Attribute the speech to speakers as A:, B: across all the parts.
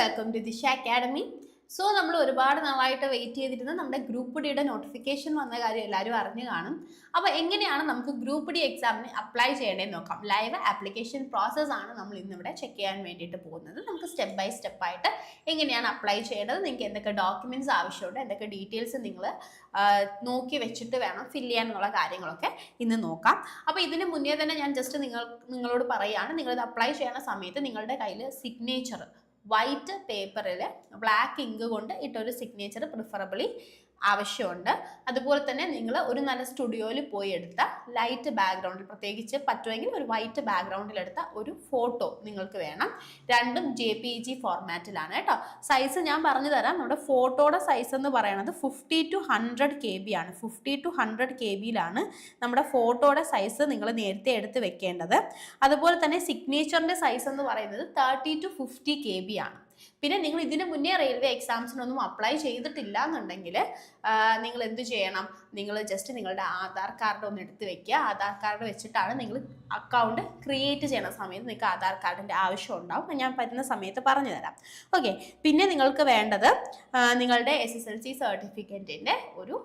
A: Welcome to ദിശ academy. So നമ്മൾ ഒരുപാട് നാളായിട്ട് വെയിറ്റ് ചെയ്തിരുന്ന നമ്മുടെ ഗ്രൂപ്പ് ഡിയുടെ നോട്ടിഫിക്കേഷൻ വന്ന കാര്യം എല്ലാവരും അറിഞ്ഞു കാണും. അപ്പോൾ എങ്ങനെയാണ് നമുക്ക് ഗ്രൂപ്പ് ഡി എക്സാമിന് അപ്ലൈ ചെയ്യേണ്ടതെന്ന് നോക്കാം. ലൈവ് ആപ്ലിക്കേഷൻ പ്രോസസ് ആണ് നമ്മൾ ഇന്നിവിടെ ചെക്ക് ചെയ്യാൻ വേണ്ടിയിട്ട് പോകുന്നത്. നമുക്ക് സ്റ്റെപ്പ് ബൈ സ്റ്റെപ്പ് ആയിട്ട് എങ്ങനെയാണ് അപ്ലൈ ചെയ്യേണ്ടത്, നിങ്ങൾക്ക് എന്തൊക്കെ ഡോക്യുമെന്റ്സ് ആവശ്യമുണ്ട്, എന്തൊക്കെ ഡീറ്റെയിൽസ് നിങ്ങൾ നോക്കി വെച്ചിട്ട് വേണം ഫില്ല് ചെയ്യാൻ എന്നുള്ള കാര്യങ്ങളൊക്കെ ഇന്ന് നോക്കാം. അപ്പോൾ ഇതിന് മുന്നേ തന്നെ ഞാൻ ജസ്റ്റ് നിങ്ങളോട് പറയുകയാണ്, നിങ്ങളിത് അപ്ലൈ ചെയ്യുന്ന സമയത്ത് നിങ്ങളുടെ കയ്യിൽ സിഗ്നേച്ചർ വൈറ്റ് പേപ്പറിൽ ബ്ലാക്ക് ഇങ്ക് കൊണ്ട് ഇട്ടൊരു സിഗ്നേച്ചർ പ്രിഫറബിളി ആവശ്യമുണ്ട്. അതുപോലെ തന്നെ നിങ്ങൾ ഒരു നല്ല സ്റ്റുഡിയോയിൽ പോയി എടുത്ത ലൈറ്റ് ബാക്ക്ഗ്രൗണ്ടിൽ, പ്രത്യേകിച്ച് പറ്റുമെങ്കിൽ ഒരു വൈറ്റ് ബാക്ക്ഗ്രൗണ്ടിൽ എടുത്ത ഒരു ഫോട്ടോ നിങ്ങൾക്ക് വേണം. രണ്ടും JPG ഫോർമാറ്റിലാണ് കേട്ടോ. സൈസ് ഞാൻ പറഞ്ഞു തരാം. നമ്മുടെ ഫോട്ടോയുടെ സൈസ് എന്ന് പറയുന്നത് 50 to 100 KB ആണ്. 50 to 100 KB നമ്മുടെ ഫോട്ടോയുടെ സൈസ് നിങ്ങൾ നേരത്തെ എടുത്ത് വെക്കേണ്ടത്. അതുപോലെ തന്നെ സിഗ്നേച്ചറിൻ്റെ സൈസ് എന്ന് പറയുന്നത് 30 to 50 KB ആണ്. പിന്നെ നിങ്ങൾ ഇതിന് മുന്നേ റെയിൽവേ എക്സാംസിനൊന്നും അപ്ലൈ ചെയ്തിട്ടില്ല എന്നുണ്ടെങ്കിൽ നിങ്ങൾ എന്ത് ചെയ്യണം, നിങ്ങൾ ജസ്റ്റ് നിങ്ങളുടെ ആധാർ കാർഡ് ഒന്ന് എടുത്ത് വെക്കുക. ആധാർ കാർഡ് വെച്ചിട്ടാണ് നിങ്ങൾ അക്കൗണ്ട് ക്രിയേറ്റ് ചെയ്യുന്ന സമയത്ത് നിങ്ങൾക്ക് ആധാർ കാർഡിൻ്റെ ആവശ്യം ഉണ്ടാവും. ഞാൻ പറ്റുന്ന സമയത്ത് പറഞ്ഞു തരാം. ഓക്കെ. പിന്നെ നിങ്ങൾക്ക് വേണ്ടത് നിങ്ങളുടെ SSLC സർട്ടിഫിക്കറ്റിൻ്റെ ഒരു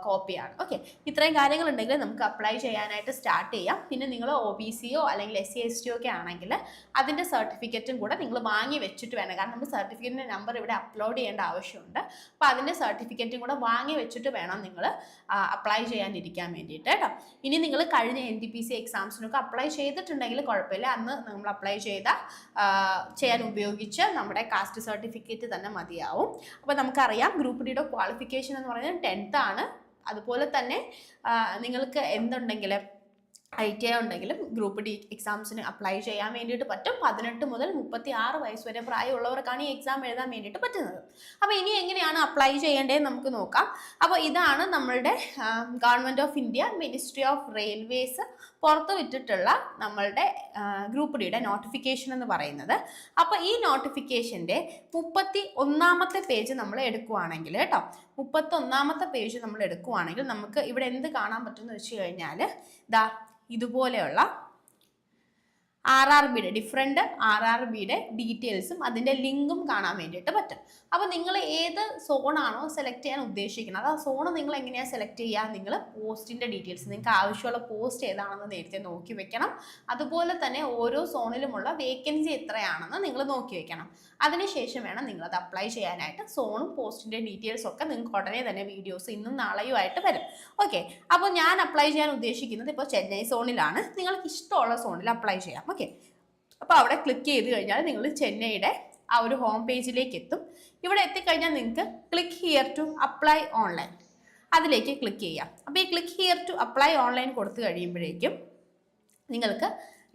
A: കോപ്പിയാണ്. ഓക്കെ. ഇത്രയും കാര്യങ്ങളുണ്ടെങ്കിൽ നമുക്ക് അപ്ലൈ ചെയ്യാനായിട്ട് സ്റ്റാർട്ട് ചെയ്യാം. പിന്നെ നിങ്ങൾ OBCയോ അല്ലെങ്കിൽ SC ST ഒക്കെ ആണെങ്കിൽ അതിൻ്റെ സർട്ടിഫിക്കറ്റും കൂടെ നിങ്ങൾ വാങ്ങി വെച്ചിട്ട് വേണം. കാരണം നമ്മൾ സർട്ടിഫിക്കറ്റിൻ്റെ നമ്പർ ഇവിടെ അപ്ലോഡ് ചെയ്യേണ്ട ആവശ്യമുണ്ട്. അപ്പോൾ അതിൻ്റെ സർട്ടിഫിക്കറ്റും കൂടെ വാങ്ങി വെച്ചിട്ട് വേണം നിങ്ങൾ അപ്ലൈ ചെയ്യാനിരിക്കാൻ വേണ്ടിയിട്ട് കേട്ടോ. ഇനി നിങ്ങൾ കഴിഞ്ഞ NTPC എക്സാംസിനൊക്കെ അപ്ലൈ ചെയ്തിട്ടുണ്ടെങ്കിൽ കുഴപ്പമില്ല. അന്ന് നമ്മൾ അപ്ലൈ ചെയ്യാൻ ഉപയോഗിച്ച് നമ്മുടെ കാസ്റ്റ് സർട്ടിഫിക്കറ്റ് തന്നെ മതിയാവും. അപ്പോൾ നമുക്കറിയാം ഗ്രൂപ്പ് ഡിയുടെ ക്വാളിഫിക്കേഷൻ എന്ന് പറയുന്നത് 10th ആണ്. അതുപോലെ തന്നെ നിങ്ങൾക്ക് എന്തുണ്ടെങ്കിലും ITI ഉണ്ടെങ്കിലും ഗ്രൂപ്പ് ഡി എക്സാംസിന് അപ്ലൈ ചെയ്യാൻ വേണ്ടിയിട്ട് പറ്റും. 18 മുതൽ 36 വയസ്സ് വരെ പ്രായമുള്ളവർക്കാണ് ഈ എക്സാം എഴുതാൻ വേണ്ടിയിട്ട് പറ്റുന്നത്. അപ്പോൾ ഇനി എങ്ങനെയാണ് അപ്ലൈ ചെയ്യേണ്ടതെന്ന് നമുക്ക് നോക്കാം. അപ്പോൾ ഇതാണ് നമ്മളുടെ government of India ministry of railways പുറത്തുവിട്ടിട്ടുള്ള നമ്മളുടെ ഗ്രൂപ്പ് ഡിയുടെ നോട്ടിഫിക്കേഷൻ എന്ന് പറയുന്നത്. അപ്പോൾ ഈ നോട്ടിഫിക്കേഷൻ്റെ 31ാമത്തെ പേജ് നമ്മൾ എടുക്കുവാണെങ്കിൽ കേട്ടോ, 31ാമത്തെ പേജ് നമ്മൾ എടുക്കുവാണെങ്കിൽ നമുക്ക് ഇവിടെ എന്ത് കാണാൻ പറ്റുമെന്ന് വെച്ച് കഴിഞ്ഞാൽ ദാ ഇതുപോലെയുള്ള RRBയുടെ ഡിഫറെൻറ്റ് RRBയുടെ ഡീറ്റെയിൽസും അതിൻ്റെ ലിങ്കും കാണാൻ വേണ്ടിയിട്ട് പറ്റും. അപ്പോൾ നിങ്ങൾ ഏത് സോണാണോ സെലക്ട് ചെയ്യാൻ ഉദ്ദേശിക്കുന്നത്, ആ സോൺ നിങ്ങൾ എങ്ങനെയാണ് സെലക്ട് ചെയ്യുക, നിങ്ങൾ പോസ്റ്റിൻ്റെ ഡീറ്റെയിൽസ്, നിങ്ങൾക്ക് ആവശ്യമുള്ള പോസ്റ്റ് ഏതാണെന്ന് നേരത്തെ നോക്കി വെക്കണം. അതുപോലെ തന്നെ ഓരോ സോണിലുമുള്ള വേക്കൻസി എത്രയാണെന്ന് നിങ്ങൾ നോക്കി വെക്കണം. അതിനുശേഷം വേണം നിങ്ങളത് അപ്ലൈ ചെയ്യാനായിട്ട്. സോണും പോസ്റ്റിൻ്റെ ഡീറ്റെയിൽസും ഒക്കെ നിങ്ങൾക്ക് ഉടനെ തന്നെ വീഡിയോസ് ഇന്നും നാളെയും ആയിട്ട് വരും. ഓക്കെ. അപ്പോൾ ഞാൻ അപ്ലൈ ചെയ്യാൻ ഉദ്ദേശിക്കുന്നത് ഇപ്പോൾ ചെന്നൈ സോണിലാണ്. നിങ്ങൾക്ക് ഇഷ്ടമുള്ള സോണിൽ അപ്ലൈ ചെയ്യാം. ഓക്കെ. അപ്പോൾ അവിടെ ക്ലിക്ക് ചെയ്ത് കഴിഞ്ഞാൽ നിങ്ങൾ ചെന്നൈയുടെ ആ ഒരു ഹോം പേജിലേക്ക് എത്തും. ഇവിടെ എത്തിക്കഴിഞ്ഞാൽ നിങ്ങൾക്ക് click here to apply online അതിലേക്ക് ക്ലിക്ക് ചെയ്യാം. അപ്പോൾ ഈ click here to apply online കൊടുത്തു കഴിയുമ്പോഴേക്കും നിങ്ങൾക്ക്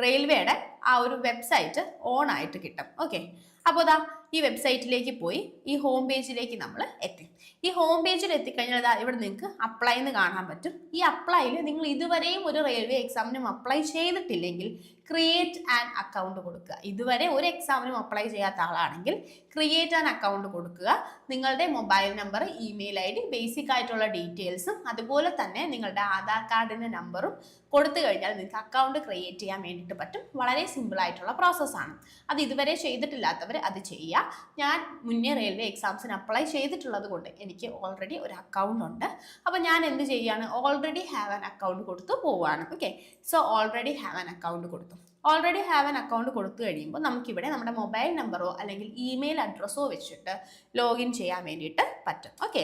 A: റെയിൽവേയുടെ ആ ഒരു വെബ്സൈറ്റ് ഓൺ ആയിട്ട് കിട്ടും. ഓക്കെ. അപ്പോൾ ദാ ഈ വെബ്സൈറ്റിലേക്ക് പോയി ഈ ഹോം പേജിലേക്ക് നമ്മൾ എത്തി. ഈ ഹോം പേജിൽ എത്തിക്കഴിഞ്ഞാൽ ഇവിടെ നിങ്ങൾക്ക് അപ്ലൈ എന്ന് കാണാൻ പറ്റും. ഈ അപ്ലൈയിൽ നിങ്ങൾ ഇതുവരെയും ഒരു റെയിൽവേ എക്സാമിനും അപ്ലൈ ചെയ്തിട്ടില്ലെങ്കിൽ ക്രിയേറ്റ് ആൻ അക്കൗണ്ട് കൊടുക്കുക. ഇതുവരെ ഒരു എക്സാമിനും അപ്ലൈ ചെയ്യാത്ത ആളാണെങ്കിൽ ക്രിയേറ്റ് ആൻ അക്കൗണ്ട് കൊടുക്കുക. നിങ്ങളുടെ mobile number, email ID, basic ആയിട്ടുള്ള ഡീറ്റെയിൽസും അതുപോലെ തന്നെ നിങ്ങളുടെ ആധാർ കാർഡിൻ്റെ നമ്പറും കൊടുത്തു കഴിഞ്ഞാൽ നിങ്ങൾക്ക് അക്കൗണ്ട് ക്രിയേറ്റ് ചെയ്യാൻ വേണ്ടിയിട്ട് പറ്റും. വളരെ സിമ്പിൾ ആയിട്ടുള്ള പ്രോസസ്സാണ്. അത് ഇതുവരെ ചെയ്തിട്ടില്ലാത്തവർ അത് ചെയ്യുക. ഞാൻ മുന്നേ റെയിൽവേ എക്സാംസിന് അപ്ലൈ ചെയ്തിട്ടുള്ളത് കൊണ്ട് എനിക്ക് ഓൾറെഡി ഒരു അക്കൗണ്ട് ഉണ്ട്. അപ്പോൾ ഞാൻ എന്ത് ചെയ്യുകയാണ്, ഓൾറെഡി ഹാവ് ആൻ അക്കൗണ്ട് കൊടുത്തു പോവുകയാണ്. Okay. So already have an account കൊടുത്തു. ഓൾറെഡി ഹാവ് ആൻ അക്കൗണ്ട് കൊടുത്തു കഴിയുമ്പോൾ നമുക്കിവിടെ നമ്മുടെ മൊബൈൽ നമ്പറോ അല്ലെങ്കിൽ ഇമെയിൽ അഡ്രസ്സോ വെച്ചിട്ട് ലോഗിൻ ചെയ്യാൻ വേണ്ടിയിട്ട് പറ്റും. ഓക്കെ.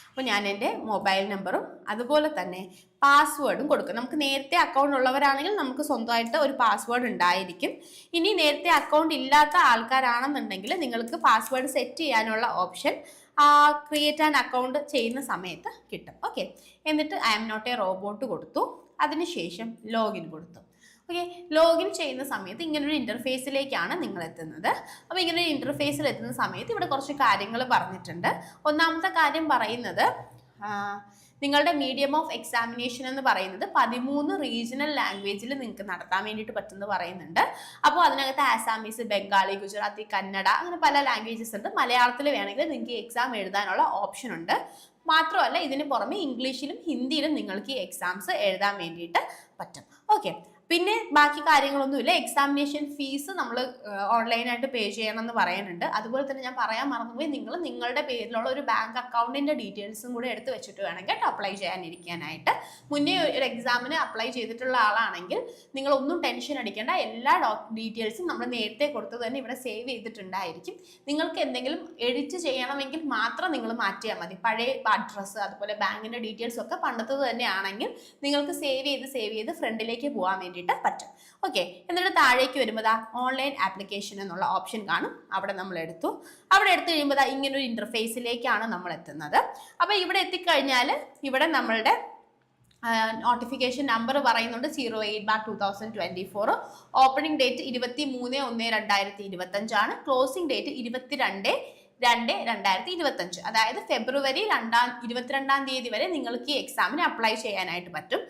A: അപ്പോൾ ഞാൻ എൻ്റെ മൊബൈൽ നമ്പറും അതുപോലെ തന്നെ പാസ്വേഡും കൊടുക്കും. നമുക്ക് നേരത്തെ അക്കൗണ്ട് ഉള്ളവരാണെങ്കിൽ നമുക്ക് സ്വന്തമായിട്ട് ഒരു പാസ്വേഡ് ഉണ്ടായിരിക്കും. ഇനി നേരത്തെ അക്കൗണ്ട് ഇല്ലാത്ത ആൾക്കാരാണെന്നുണ്ടെങ്കിൽ നിങ്ങൾക്ക് പാസ്വേഡ് സെറ്റ് ചെയ്യാനുള്ള ഓപ്ഷൻ ക്രിയേറ്റ് ആൻ അക്കൗണ്ട് ചെയ്യുന്ന സമയത്ത് കിട്ടും. ഓക്കെ. എന്നിട്ട് I am not a robot കൊടുത്തു. അതിനുശേഷം ലോഗിൻ കൊടുത്തു. ഓക്കെ. ലോഗിൻ ചെയ്യുന്ന സമയത്ത് ഇങ്ങനൊരു ഇൻ്റർഫേസിലേക്കാണ് നിങ്ങൾ എത്തുന്നത്. അപ്പോൾ ഇങ്ങനൊരു ഇൻ്റർഫേസിൽ എത്തുന്ന സമയത്ത് ഇവിടെ കുറച്ച് കാര്യങ്ങൾ പറഞ്ഞിട്ടുണ്ട്. ഒന്നാമത്തെ കാര്യം പറയുന്നത് നിങ്ങളുടെ മീഡിയം ഓഫ് എക്സാമിനേഷൻ എന്ന് പറയുന്നത് 13 റീജിയണൽ ലാംഗ്വേജിൽ നിങ്ങൾക്ക് നടത്താൻ വേണ്ടിയിട്ട് പറ്റുമെന്ന് പറയുന്നുണ്ട്. അപ്പോൾ അതിനകത്ത് ആസാമീസ്, ബംഗാളി, ഗുജറാത്തി, കന്നഡ അങ്ങനെ പല ലാംഗ്വേജസ് ഉണ്ട്. മലയാളത്തിൽ വേണമെങ്കിൽ നിങ്ങൾക്ക് എക്സാം എഴുതാനുള്ള ഓപ്ഷൻ ഉണ്ട്. മാത്രമല്ല ഇതിന് പുറമെ ഇംഗ്ലീഷിലും ഹിന്ദിയിലും നിങ്ങൾക്ക് ഈ എക്സാംസ് എഴുതാൻ വേണ്ടിയിട്ട് പറ്റും. ഓക്കെ. പിന്നെ ബാക്കി കാര്യങ്ങളൊന്നുമില്ല. എക്സാമിനേഷൻ ഫീസ് നമ്മൾ ഓൺലൈനായിട്ട് പേ ചെയ്യണം എന്ന് പറയുന്നുണ്ട്. അതുപോലെ തന്നെ ഞാൻ പറയാൻ മറന്നുപോയി, നിങ്ങൾ നിങ്ങളുടെ പേരിലുള്ള ഒരു ബാങ്ക് അക്കൗണ്ടിൻ്റെ ഡീറ്റെയിൽസും കൂടെ എടുത്ത് വെച്ചിട്ട് വേണം കേട്ടോ അപ്ലൈ ചെയ്യാനിരിക്കാനായിട്ട്. മുന്നേ ഒരു എക്സാമിന് അപ്ലൈ ചെയ്തിട്ടുള്ള ആളാണെങ്കിൽ നിങ്ങളൊന്നും ടെൻഷൻ അടിക്കേണ്ട. എല്ലാ ഡീറ്റെയിൽസും നമ്മൾ നേരത്തെ കൊടുത്തത് തന്നെ ഇവിടെ സേവ് ചെയ്തിട്ടുണ്ടായിരിക്കും. നിങ്ങൾക്ക് എന്തെങ്കിലും എഡിറ്റ് ചെയ്യണമെങ്കിൽ മാത്രം നിങ്ങൾ മാറ്റിയാൽ മതി. പഴയ അഡ്രസ്സ് അതുപോലെ ബാങ്കിൻ്റെ ഡീറ്റെയിൽസ് ഒക്കെ പണ്ടത്തത് തന്നെയാണെങ്കിൽ നിങ്ങൾക്ക് സേവ് ചെയ്ത് ഫ്രണ്ടിലേക്ക് പോകാൻ വേണ്ടിയിട്ട് പറ്റും. ഓക്കെ, എന്നിട്ട് താഴേക്ക് വരുമ്പോൾ ഓൺലൈൻ ആപ്ലിക്കേഷൻ എന്നുള്ള ഓപ്ഷൻ കാണും. അവിടെ നമ്മൾ എടുത്തു. അവിടെ എടുത്തു കഴിയുമ്പോൾ ഇങ്ങനൊരു ഇൻ്റർഫേസിലേക്കാണ് നമ്മൾ എത്തുന്നത്. അപ്പോൾ ഇവിടെ എത്തിക്കഴിഞ്ഞാൽ ഇവിടെ നമ്മളുടെ നോട്ടിഫിക്കേഷൻ നമ്പർ പറയുന്നുണ്ട് 08/2024. Opening date 23/1/2025 closing date 22/2/2025. അതായത് ഫെബ്രുവരി 22-ാം തീയതി വരെ നിങ്ങൾക്ക് ഈ എക്സാമിന് അപ്ലൈ ചെയ്യാനായിട്ട് പറ്റും.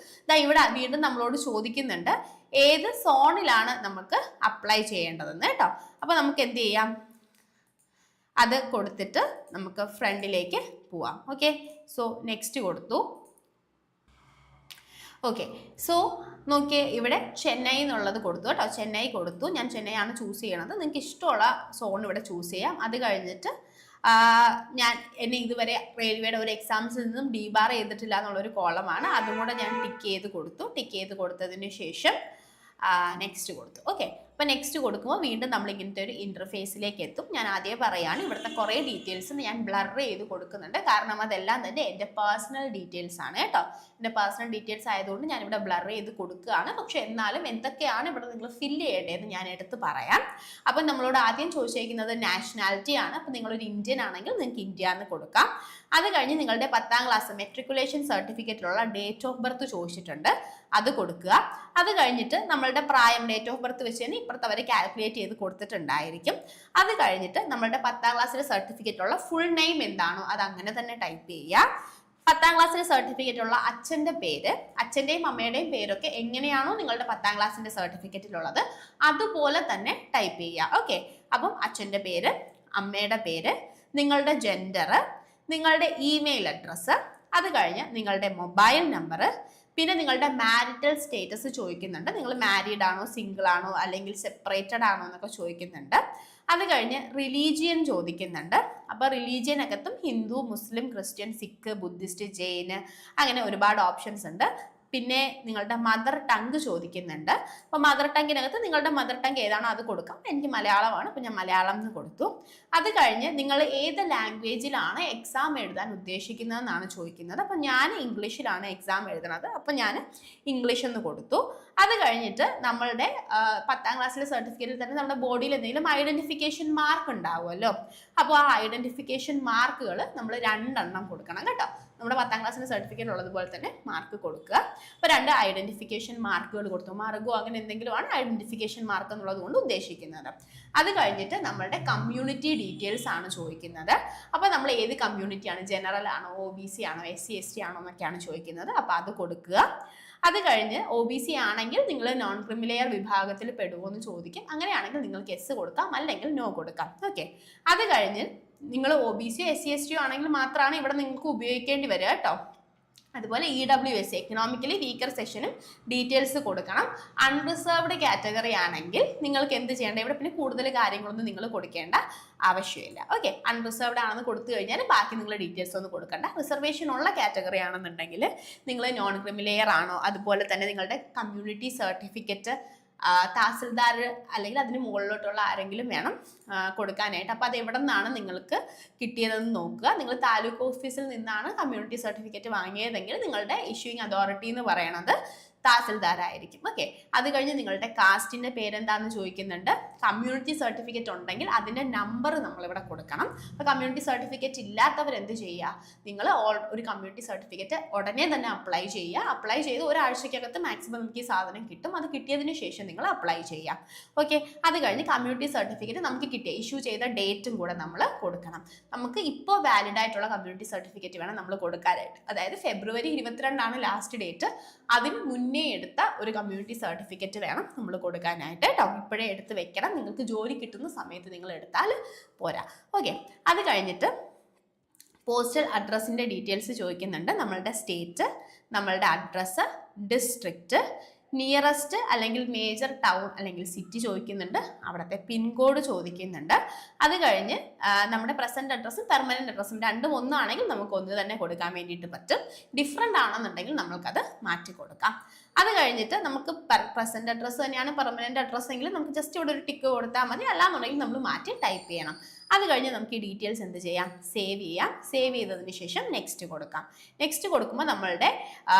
A: ഇവിടെ വീണ്ടും നമ്മളോട് ചോദിക്കുന്നുണ്ട് ഏത് സോണിലാണ് നമുക്ക് അപ്ലൈ ചെയ്യേണ്ടതെന്ന് കേട്ടോ. അപ്പോൾ നമുക്ക് എന്ത് ചെയ്യാം, അത് കൊടുത്തിട്ട് നമുക്ക് ഫ്രണ്ടിലേക്ക് പോവാം. ഓക്കെ, സോ നെക്സ്റ്റ് കൊടുത്തു. ഓക്കെ, സോ നോക്കിയേ, ഇവിടെ ചെന്നൈ എന്നുള്ളത് കൊടുത്തു കേട്ടോ. ചെന്നൈ കൊടുത്തു. ഞാൻ ചെന്നൈ ആണ് ചൂസ് ചെയ്യണത്. നിങ്ങൾക്ക് ഇഷ്ടമുള്ള സോൺ ഇവിടെ ചൂസ് ചെയ്യാം. അത് കഴിഞ്ഞിട്ട് എന്നെ ഇതുവരെ റെയിൽവേയുടെ ഒരു എക്സാംസിൽ നിന്നും ഡീബാർ ചെയ്തിട്ടില്ല എന്നുള്ളൊരു കോളമാണ്. അതും കൂടെ ഞാൻ ടിക്ക് ചെയ്ത് കൊടുത്തു. ടിക്ക് ചെയ്ത് കൊടുത്തതിന് ശേഷം നെക്സ്റ്റ് കൊടുത്തു. ഓക്കെ, അപ്പോൾ നെക്സ്റ്റ് കൊടുക്കുമ്പോൾ വീണ്ടും നമ്മൾ ഇങ്ങനത്തെ ഒരു ഇൻ്റർഫേസിലേക്ക് എത്തും. ഞാൻ ആദ്യം പറയുകയാണ്, ഇവിടുത്തെ കുറേ ഡീറ്റെയിൽസ് ഞാൻ ബ്ലർ ചെയ്ത് കൊടുക്കുന്നുണ്ട്. കാരണം അതെല്ലാം തന്നെ എൻ്റെ പേഴ്സണൽ ഡീറ്റെയിൽസ് ആണ് കേട്ടോ. എൻ്റെ പേഴ്സണൽ ഡീറ്റെയിൽസ് ആയതുകൊണ്ട് ഞാനിവിടെ ബ്ലർ ചെയ്ത് കൊടുക്കുകയാണ്. പക്ഷെ എന്നാലും എന്തൊക്കെയാണ് ഇവിടെ നിങ്ങൾ ഫില്ല് ചെയ്യേണ്ടതെന്ന് ഞാൻ എടുത്ത് പറയാം. അപ്പം നമ്മളോട് ആദ്യം ചോദിച്ചിരിക്കുന്നത് നാഷണാലിറ്റി ആണ്. അപ്പം നിങ്ങളൊരു ഇന്ത്യൻ ആണെങ്കിൽ നിങ്ങൾക്ക് ഇന്ത്യ എന്ന് കൊടുക്കാം. അത് കഴിഞ്ഞ് നിങ്ങളുടെ 10ാം ക്ലാസ് മെട്രിക്കുലേഷൻ സർട്ടിഫിക്കറ്റിലുള്ള ഡേറ്റ് ഓഫ് ബർത്ത് ചോദിച്ചിട്ടുണ്ട്, അത് കൊടുക്കുക. അത് കഴിഞ്ഞിട്ട് നമ്മളുടെ പ്രായം ഡേറ്റ് ഓഫ് ബർത്ത് വെച്ച് തന്നെ ഇപ്പുറത്ത് അവർ കാൽക്കുലേറ്റ് ചെയ്ത് കൊടുത്തിട്ടുണ്ടായിരിക്കും. അത് കഴിഞ്ഞിട്ട് നമ്മളുടെ 10ാം ക്ലാസ്സിലെ സർട്ടിഫിക്കറ്റുള്ള ഫുൾ നെയിം എന്താണോ അത് അങ്ങനെ തന്നെ ടൈപ്പ് ചെയ്യുക. 10ാം ക്ലാസ്സിലെ സർട്ടിഫിക്കറ്റുള്ള അച്ഛൻ്റെ പേര്, അച്ഛൻ്റെയും അമ്മയുടെയും പേരൊക്കെ എങ്ങനെയാണോ നിങ്ങളുടെ 10ാം ക്ലാസ്സിൻ്റെ സർട്ടിഫിക്കറ്റിലുള്ളത് അതുപോലെ തന്നെ ടൈപ്പ് ചെയ്യുക. ഓക്കെ, അപ്പം അച്ഛൻ്റെ പേര്, അമ്മയുടെ പേര്, നിങ്ങളുടെ ജെൻഡർ, നിങ്ങളുടെ ഇമെയിൽ അഡ്രസ്സ്, അത് കഴിഞ്ഞ് നിങ്ങളുടെ മൊബൈൽ നമ്പർ, പിന്നെ നിങ്ങളുടെ മാരിറ്റൽ സ്റ്റേറ്റസ് ചോദിക്കുന്നുണ്ട്. നിങ്ങൾ മാരീഡ് ആണോ, സിംഗിൾ ആണോ, അല്ലെങ്കിൽ സെപ്പറേറ്റഡ് ആണോ എന്നൊക്കെ ചോദിക്കുന്നുണ്ട്. അത് കഴിഞ്ഞ് റിലീജിയൻ ചോദിക്കുന്നുണ്ട്. അപ്പോൾ റിലീജിയനകത്തും ഹിന്ദു, മുസ്ലിം, ക്രിസ്ത്യൻ, സിഖ്, ബുദ്ധിസ്റ്റ്, ജെയിൻ അങ്ങനെ ഒരുപാട് ഓപ്ഷൻസ് ഉണ്ട്. പിന്നെ നിങ്ങളുടെ മദർ ടങ്ക് ചോദിക്കുന്നുണ്ട്. അപ്പോൾ മദർ ടങ്കിനകത്ത് നിങ്ങളുടെ മദർ ടങ്ക് ഏതാണോ അത് കൊടുക്കാം. എനിക്ക് മലയാളമാണ്, അപ്പോൾ ഞാൻ മലയാളം എന്ന് കൊടുത്തു. അത് കഴിഞ്ഞ് നിങ്ങൾ ഏത് ലാംഗ്വേജിലാണ് എക്സാം എഴുതാൻ ഉദ്ദേശിക്കുന്നതെന്നാണ് ചോദിക്കുന്നത്. അപ്പോൾ ഞാൻ ഇംഗ്ലീഷിലാണ് എക്സാം എഴുതുന്നത്, അപ്പോൾ ഞാൻ ഇംഗ്ലീഷ് എന്ന് കൊടുത്തു. അത് കഴിഞ്ഞിട്ട് നമ്മളുടെ 10ാം ക്ലാസ്സിലെ സർട്ടിഫിക്കറ്റിൽ തന്നെ നമ്മുടെ ബോഡിയിൽ എന്തെങ്കിലും ഐഡൻറ്റിഫിക്കേഷൻ മാർക്ക് ഉണ്ടാവുമല്ലോ. അപ്പോൾ ആ ഐഡൻറ്റിഫിക്കേഷൻ മാർക്കുകൾ നമ്മൾ 2 കൊടുക്കണം കേട്ടോ. നമ്മുടെ 10ാം ക്ലാസ്സിൻ്റെ സർട്ടിഫിക്കറ്റ് ഉള്ളതുപോലെ തന്നെ മാർക്ക് കൊടുക്കുക. അപ്പോൾ 2 ഐഡൻറ്റിഫിക്കേഷൻ മാർക്കുകൾ കൊടുത്തു. മാർഗോ അങ്ങനെ എന്തെങ്കിലുമാണ് ഐഡൻറ്റിഫിക്കേഷൻ മാർക്ക് എന്നുള്ളത് കൊണ്ട് ഉദ്ദേശിക്കുന്നത്. അത് കഴിഞ്ഞിട്ട് നമ്മളുടെ കമ്മ്യൂണിറ്റി ഡീറ്റെയിൽസ് ആണ് ചോദിക്കുന്നത്. അപ്പോൾ നമ്മൾ ഏത് കമ്മ്യൂണിറ്റിയാണ്, ജനറൽ ആണോ, OBC ആണോ, SC ST ആണോ എന്നൊക്കെയാണ് ചോദിക്കുന്നത്. അപ്പോൾ അത് കൊടുക്കുക. അത് കഴിഞ്ഞ് OBC ആണെങ്കിൽ നിങ്ങൾ നോൺ ക്രിമിലെയർ വിഭാഗത്തിൽ പെടുമോ എന്ന് ചോദിക്കും. അങ്ങനെയാണെങ്കിൽ നിങ്ങൾക്ക് യെസ് കൊടുക്കാം, അല്ലെങ്കിൽ നോ കൊടുക്കാം. ഓക്കെ, അത് കഴിഞ്ഞ് നിങ്ങൾ OBC SC ST ആണെങ്കിൽ മാത്രമാണ് ഇവിടെ നിങ്ങൾക്ക് ഉപയോഗിക്കേണ്ടി വരിക കേട്ടോ. അതുപോലെ EWS എക്കണോമിക്കലി വീക്കർ സെക്ഷനും ഡീറ്റെയിൽസ് കൊടുക്കണം. അൺറിസർവ്ഡ് കാറ്റഗറി ആണെങ്കിൽ നിങ്ങൾക്ക് എന്ത് ചെയ്യേണ്ട, ഇവിടെ പിന്നെ കൂടുതൽ കാര്യങ്ങളൊന്നും നിങ്ങൾ കൊടുക്കേണ്ട ആവശ്യമില്ല. ഓക്കെ, അൺറിസർവ്ഡ് ആണെന്ന് കൊടുത്തു കഴിഞ്ഞാൽ ബാക്കി നിങ്ങൾ ഡീറ്റെയിൽസ് ഒന്നും കൊടുക്കണ്ട. റിസർവേഷൻ ഉള്ള കാറ്റഗറി ആണെന്നുണ്ടെങ്കിൽ നിങ്ങൾ നോൺ ക്രിമിലെയർ ആണോ, അതുപോലെ തന്നെ നിങ്ങളുടെ കമ്മ്യൂണിറ്റി സർട്ടിഫിക്കറ്റ് തഹസിൽദാർ അല്ലെങ്കിൽ അതിന് മുകളിലോട്ടുള്ള ആരെങ്കിലും വേണം കൊടുക്കാനായിട്ട്. അപ്പോൾ അത് എവിടെ നിന്നാണ് നിങ്ങൾക്ക് കിട്ടിയതെന്ന് നോക്കുക. നിങ്ങൾ താലൂക്ക് ഓഫീസിൽ നിന്നാണ് കമ്മ്യൂണിറ്റി സർട്ടിഫിക്കറ്റ് വാങ്ങിയതെങ്കിൽ നിങ്ങളുടെ ഇഷ്യൂയിങ് അതോറിറ്റി എന്ന് പറയണത് തഹസിൽദാരായിരിക്കും. ഓക്കെ, അത് കഴിഞ്ഞ് നിങ്ങളുടെ കാസ്റ്റിൻ്റെ പേരെന്താണെന്ന് ചോദിക്കുന്നുണ്ട്. കമ്മ്യൂണിറ്റി സർട്ടിഫിക്കറ്റ് ഉണ്ടെങ്കിൽ അതിൻ്റെ നമ്പർ നമ്മളിവിടെ കൊടുക്കണം. അപ്പോൾ കമ്മ്യൂണിറ്റി സർട്ടിഫിക്കറ്റ് ഇല്ലാത്തവർ എന്ത് ചെയ്യുക, നിങ്ങൾ ഒരു കമ്മ്യൂണിറ്റി സർട്ടിഫിക്കറ്റ് ഉടനെ തന്നെ അപ്ലൈ ചെയ്യുക. അപ്ലൈ ചെയ്ത് ഒരാഴ്ചക്കകത്ത് മാക്സിമം നമുക്ക് ഈ സാധനം കിട്ടും. അത് കിട്ടിയതിന് ശേഷം നിങ്ങൾ അപ്ലൈ ചെയ്യുക. ഓക്കെ, അത് കഴിഞ്ഞ് കമ്മ്യൂണിറ്റി സർട്ടിഫിക്കറ്റ് നമുക്ക് കിട്ടിയ ഇഷ്യൂ ചെയ്ത ഡേറ്റും കൂടെ നമ്മൾ കൊടുക്കണം. നമുക്ക് ഇപ്പോൾ വാലിഡ് ആയിട്ടുള്ള കമ്മ്യൂണിറ്റി സർട്ടിഫിക്കറ്റ് വേണം നമ്മൾ കൊടുക്കാനായിട്ട്. അതായത് ഫെബ്രുവരി 22 ലാസ്റ്റ് ഡേറ്റ്. അതിന് മുന്നേ എടുത്ത ഒരു കമ്മ്യൂണിറ്റി സർട്ടിഫിക്കറ്റ് വേണം നമ്മൾ കൊടുക്കാനായിട്ട് കേട്ടോ. ഇപ്പോഴേ എടുത്ത് വെക്കണം. നിങ്ങൾക്ക് ജോലി കിട്ടുന്ന സമയത്ത് നിങ്ങൾ എടുത്താൽ പോരാ. ഓക്കെ, അത് കഴിഞ്ഞിട്ട് പോസ്റ്റൽ അഡ്രസ്സിൻ്റെ ഡീറ്റെയിൽസ് ചോദിക്കുന്നുണ്ട്. നമ്മളുടെ സ്റ്റേറ്റ്, നമ്മളുടെ അഡ്രസ്സ്, ഡിസ്ട്രിക്റ്റ്, നിയറസ്റ്റ് അല്ലെങ്കിൽ മേജർ ടൗൺ അല്ലെങ്കിൽ സിറ്റി ചോദിക്കുന്നുണ്ട്, അവിടുത്തെ പിൻകോഡ് ചോദിക്കുന്നുണ്ട്. അത് കഴിഞ്ഞ് നമ്മുടെ പ്രസന്റ് അഡ്രസ്സും പെർമനന്റ് അഡ്രസ്സും രണ്ടും ഒന്നാണെങ്കിൽ നമുക്ക് ഒന്ന് തന്നെ കൊടുക്കാൻ വേണ്ടിയിട്ട് പറ്റും. ഡിഫറെൻ്റ് ആണെന്നുണ്ടെങ്കിൽ നമ്മൾക്കത് മാറ്റി കൊടുക്കാം. അത് കഴിഞ്ഞിട്ട് നമുക്ക് പ്രസന്റ് അഡ്രസ്സ് തന്നെയാണ് പെർമനന്റ് അഡ്രസ്സ് എങ്കിൽ നമുക്ക് ജസ്റ്റ് ഇവിടെ ഒരു ടിക്ക് കൊടുത്താൽ മതി. അല്ലാന്നുണ്ടെങ്കിൽ നമ്മൾ മാറ്റി ടൈപ്പ് ചെയ്യണം. അത് കഴിഞ്ഞ് നമുക്ക് ഈ ഡീറ്റെയിൽസ് എന്ത് ചെയ്യാം, സേവ് ചെയ്യാം. സേവ് ചെയ്തതിന് ശേഷം നെക്സ്റ്റ് കൊടുക്കാം. നെക്സ്റ്റ് കൊടുക്കുമ്പോൾ നമ്മളുടെ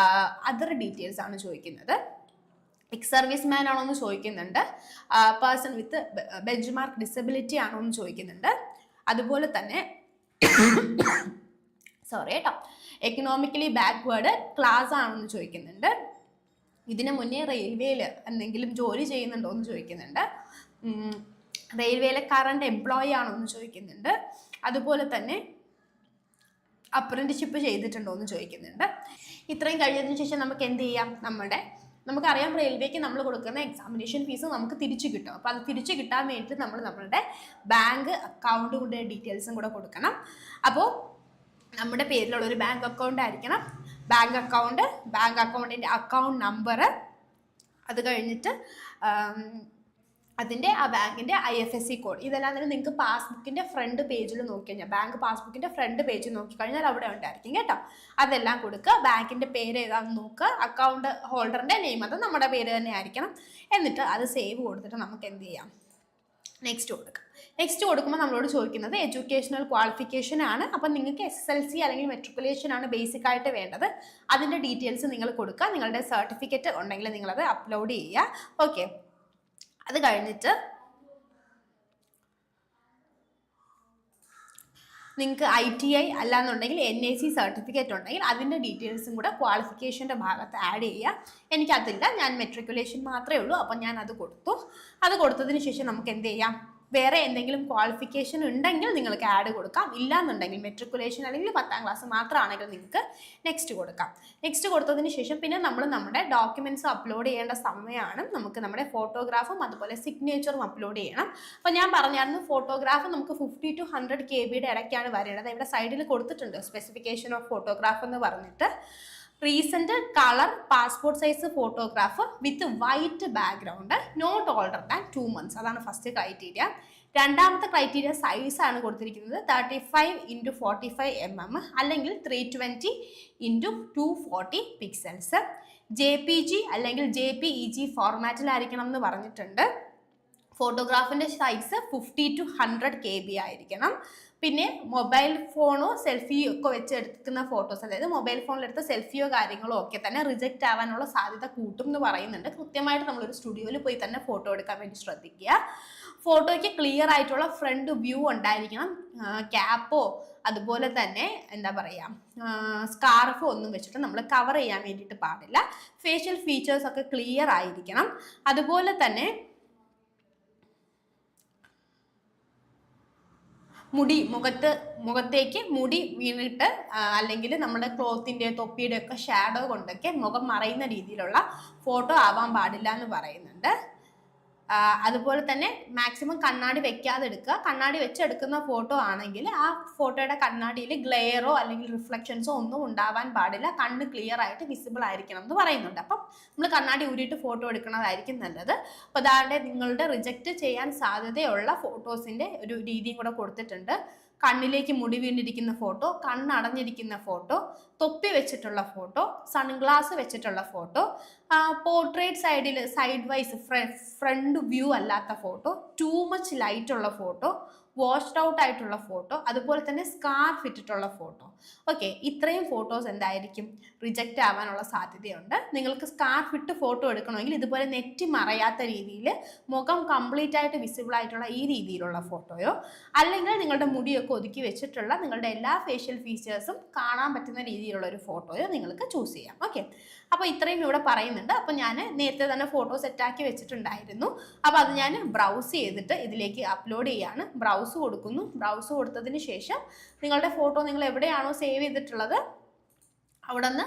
A: അതർ ഡീറ്റെയിൽസ് ആണ് ചോദിക്കുന്നത്. എക്സ് സർവീസ് മാൻ ആണോ എന്ന് ചോദിക്കുന്നുണ്ട്. Person with bench mark disability ആണോ എന്ന് ചോദിക്കുന്നുണ്ട്. അതുപോലെ തന്നെ സോറി കേട്ടോ, എക്കണോമിക്കലി ബാക്ക്വേർഡ് ക്ലാസ് ആണോ എന്ന് ചോദിക്കുന്നുണ്ട്. ഇതിന് മുന്നേ റെയിൽവേയിൽ എന്തെങ്കിലും ജോലി ചെയ്യുന്നുണ്ടോ എന്ന് ചോദിക്കുന്നുണ്ട്. റെയിൽവേയിലെ കറണ്ട് എംപ്ലോയി ആണോ എന്ന് ചോദിക്കുന്നുണ്ട്. അതുപോലെ തന്നെ അപ്രന്റിഷിപ്പ് ചെയ്തിട്ടുണ്ടോ എന്ന് ചോദിക്കുന്നുണ്ട്. ഇത്രയും കഴിഞ്ഞതിന് ശേഷം നമുക്ക് എന്ത് ചെയ്യാം, നമുക്കറിയാം റെയിൽവേക്ക് നമ്മൾ കൊടുക്കുന്ന എക്സാമിനേഷൻ ഫീസ് നമുക്ക് തിരിച്ചു കിട്ടും. അപ്പോൾ അത് തിരിച്ചു കിട്ടാൻ വേണ്ടിയിട്ട് നമ്മൾ നമ്മളുടെ ബാങ്ക് അക്കൗണ്ടിൻ്റെ ഡീറ്റെയിൽസും കൂടെ കൊടുക്കണം. അപ്പോൾ നമ്മുടെ പേരിലുള്ള ഒരു ബാങ്ക് അക്കൗണ്ട് ആയിരിക്കണം. ബാങ്ക് അക്കൗണ്ടിൻ്റെ അക്കൗണ്ട് നമ്പർ, അത് കഴിഞ്ഞിട്ട് അതിൻ്റെ ആ ബാങ്കിൻ്റെ IFSC കോഡ്, ഇതെല്ലാം തന്നെ നിങ്ങൾക്ക് പാസ്ബുക്കിൻ്റെ ഫ്രണ്ട് പേജിൽ നോക്കിക്കഴിഞ്ഞാൽ, ബാങ്ക് പാസ്ബുക്കിൻ്റെ ഫ്രണ്ട് പേജിൽ നോക്കിക്കഴിഞ്ഞാൽ അവിടെ ഉണ്ടായിരിക്കും കേട്ടോ. അതെല്ലാം കൊടുക്കുക. ബാങ്കിൻ്റെ പേര് ഏതാണെന്ന് നോക്കുക. അക്കൗണ്ട് ഹോൾഡറിൻ്റെ നെയിം അത് നമ്മുടെ പേര് തന്നെ ആയിരിക്കണം. എന്നിട്ട് അത് സേവ് കൊടുത്തിട്ട് നമുക്ക് എന്ത് ചെയ്യാം, നെക്സ്റ്റ് കൊടുക്കാം. നെക്സ്റ്റ് കൊടുക്കുമ്പോൾ നമ്മളോട് ചോദിക്കുന്നത് എഡ്യൂക്കേഷണൽ ക്വാളിഫിക്കേഷൻ ആണ്. അപ്പം നിങ്ങൾക്ക് SSLC അല്ലെങ്കിൽ മെട്രിക്കുലേഷൻ ആണ് ബേസിക് ആയിട്ട് വേണ്ടത്. അതിൻ്റെ ഡീറ്റെയിൽസ് നിങ്ങൾ കൊടുക്കുക. നിങ്ങളുടെ സർട്ടിഫിക്കറ്റ് ഉണ്ടെങ്കിൽ നിങ്ങളത് അപ്ലോഡ് ചെയ്യുക. ഓക്കെ. അത് കഴിഞ്ഞിട്ട് നിങ്ങൾക്ക് ITI അല്ലാന്നുണ്ടെങ്കിൽ NAC സർട്ടിഫിക്കറ്റ് ഉണ്ടെങ്കിൽ അതിൻ്റെ ഡീറ്റെയിൽസും കൂടെ ക്വാളിഫിക്കേഷൻ്റെ ഭാഗത്ത് ആഡ് ചെയ്യുക. എനിക്കതില്ല, ഞാൻ മെട്രിക്കുലേഷൻ മാത്രമേ ഉള്ളൂ. അപ്പം ഞാൻ അത് കൊടുത്തു. അത് കൊടുത്തതിന് ശേഷം നമുക്ക് എന്ത് ചെയ്യാം, വേറെ എന്തെങ്കിലും ക്വാളിഫിക്കേഷൻ ഉണ്ടെങ്കിൽ നിങ്ങൾക്ക് ആഡ് കൊടുക്കാം. ഇല്ലാന്നുണ്ടെങ്കിൽ മെട്രിക്കുലേഷൻ അല്ലെങ്കിൽ 10ാം ക്ലാസ് മാത്രമാണെങ്കിൽ നിങ്ങൾക്ക് നെക്സ്റ്റ് കൊടുക്കാം. നെക്സ്റ്റ് കൊടുത്തതിന് ശേഷം പിന്നെ നമ്മൾ നമ്മുടെ ഡോക്യുമെൻറ്റ്സ് അപ്ലോഡ് ചെയ്യേണ്ട സമയമാണ്. നമുക്ക് നമ്മുടെ ഫോട്ടോഗ്രാഫും അതുപോലെ സിഗ്നേച്ചറും അപ്ലോഡ് ചെയ്യണം. അപ്പോൾ ഞാൻ പറഞ്ഞായിരുന്നു ഫോട്ടോഗ്രാഫ് നമുക്ക് 50 to 100 KB ഇടയ്ക്കാണ് വരേണ്ടത്. ഇവിടെ സൈഡിൽ കൊടുത്തിട്ടുണ്ട് സ്പെസിഫിക്കേഷൻ ഓഫ് ഫോട്ടോഗ്രാഫ് എന്ന് പറഞ്ഞിട്ട്. Recent colour passport size photograph with white background, not older than 2 months. അതാണ് ഫസ്റ്റ് ക്രൈറ്റീരിയ. രണ്ടാമത്തെ ക്രൈറ്റീരിയ സൈസാണ് കൊടുത്തിരിക്കുന്നത്. 35 x 45 mm അല്ലെങ്കിൽ 320 x 240 പിക്സൽസ്. JPG അല്ലെങ്കിൽ JPEG ഫോർമാറ്റിലായിരിക്കണം എന്ന് പറഞ്ഞിട്ടുണ്ട്. ഫോട്ടോഗ്രാഫിൻ്റെ സൈസ് 50 to 100 KB ആയിരിക്കണം. പിന്നെ മൊബൈൽ ഫോണോ സെൽഫിയോ ഒക്കെ വെച്ച് എടുക്കുന്ന ഫോട്ടോസ്, അതായത് മൊബൈൽ ഫോണിലെടുത്ത സെൽഫിയോ കാര്യങ്ങളോ ഒക്കെ തന്നെ റിജക്റ്റ് ആവാനുള്ള സാധ്യത കൂട്ടും എന്ന് പറയുന്നുണ്ട്. കൃത്യമായിട്ട് നമ്മളൊരു സ്റ്റുഡിയോയിൽ പോയി തന്നെ ഫോട്ടോ എടുക്കാൻ വേണ്ടി ശ്രദ്ധിക്കുക. ഫോട്ടോയ്ക്ക് ക്ലിയർ ആയിട്ടുള്ള ഫ്രണ്ട് വ്യൂ ഉണ്ടായിരിക്കണം. ക്യാപ്പോ അതുപോലെ തന്നെ എന്താ പറയുക സ്കാർഫോ ഒന്നും വെച്ചിട്ട് നമ്മൾ കവർ ചെയ്യാൻ വേണ്ടിയിട്ട് പാടില്ല. ഫേഷ്യൽ ഫീച്ചേഴ്സ് ഒക്കെ ക്ലിയർ ആയിരിക്കണം. അതുപോലെ തന്നെ മുഖത്തേക്ക് മുടി വീണിട്ട് അല്ലെങ്കിൽ നമ്മുടെ ക്ലോത്തിൻ്റെ തൊപ്പിയുടെ ഒക്കെ ഷാഡോ കൊണ്ടൊക്കെ മുഖം മറയുന്ന രീതിയിലുള്ള ഫോട്ടോ ആവാൻ പാടില്ല എന്ന് പറയുന്നുണ്ട്. അതുപോലെ തന്നെ മാക്സിമം കണ്ണാടി വെക്കാതെ എടുക്കുക. കണ്ണാടി വെച്ചെടുക്കുന്ന ഫോട്ടോ ആണെങ്കിൽ ആ ഫോട്ടോയുടെ കണ്ണാടിയിൽ ഗ്ലെയറോ അല്ലെങ്കിൽ റിഫ്ലക്ഷൻസോ ഒന്നും ഉണ്ടാവാൻ പാടില്ല. കണ്ണ് ക്ലിയർ ആയിട്ട് വിസിബിൾ ആയിരിക്കണം എന്ന് പറയുന്നുണ്ട്. അപ്പം നമ്മൾ കണ്ണാടി ഊരിയിട്ട് ഫോട്ടോ എടുക്കുന്നതായിരിക്കും നല്ലത്. അപ്പോൾ അതാണ്ട് നിങ്ങളുടെ റിജക്റ്റ് ചെയ്യാൻ സാധ്യതയുള്ള ഫോട്ടോസിൻ്റെ ഒരു രീതിയും കൂടെ കൊടുത്തിട്ടുണ്ട്. കണ്ണിലേക്ക് മുടി വീണിരിക്കുന്ന ഫോട്ടോ, കണ്ണടഞ്ഞിരിക്കുന്ന ഫോട്ടോ, തൊപ്പി വെച്ചിട്ടുള്ള ഫോട്ടോ, സൺഗ്ലാസ് വെച്ചിട്ടുള്ള photo, portrait side wise front view അല്ലാത്ത ഫോട്ടോ, ടൂ മച്ച് ലൈറ്റ് ഉള്ള ഫോട്ടോ, വാഷ്ഡ് ഔട്ട് ആയിട്ടുള്ള ഫോട്ടോ, അതുപോലെ തന്നെ സ്കാർഫ് ഇട്ടിട്ടുള്ള ഫോട്ടോ. ഓക്കെ, ഇത്രയും ഫോട്ടോസ് എന്തായിരിക്കും റിജക്റ്റ് ആവാനുള്ള സാധ്യതയുണ്ട്. നിങ്ങൾക്ക് സ്കാർഫ് ഇട്ട് ഫോട്ടോ എടുക്കണമെങ്കിൽ ഇതുപോലെ നെറ്റി മറയാത്ത രീതിയിൽ മുഖം കംപ്ലീറ്റ് ആയിട്ട് വിസിബിൾ ആയിട്ടുള്ള ഈ രീതിയിലുള്ള ഫോട്ടോയോ, അല്ലെങ്കിൽ നിങ്ങളുടെ മുടിയൊക്കെ ഒതുക്കി വെച്ചിട്ടുള്ള നിങ്ങളുടെ എല്ലാ ഫേഷ്യൽ ഫീച്ചേഴ്സും കാണാൻ പറ്റുന്ന രീതിയിലുള്ള ഒരു ഫോട്ടോയോ നിങ്ങൾക്ക് ചൂസ് ചെയ്യാം. ഓക്കെ, അപ്പോൾ ഇത്രയും ഇവിടെ പറയുന്നുണ്ട്. അപ്പോൾ ഞാൻ നേരത്തെ തന്നെ ഫോട്ടോ സെറ്റാക്കി വെച്ചിട്ടുണ്ടായിരുന്നു. അപ്പോൾ അത് ഞാൻ ബ്രൗസ് ചെയ്തിട്ട് ഇതിലേക്ക് അപ്ലോഡ് ചെയ്യാണ്. ബ്രൗസ് കൊടുക്കുന്നു. ബ്രൗസ് കൊടുത്തതിന് ശേഷം നിങ്ങളുടെ ഫോട്ടോ നിങ്ങൾ എവിടെയാണോ സേവ് ചെയ്തിട്ടുള്ളത് അവിടെ നിന്ന്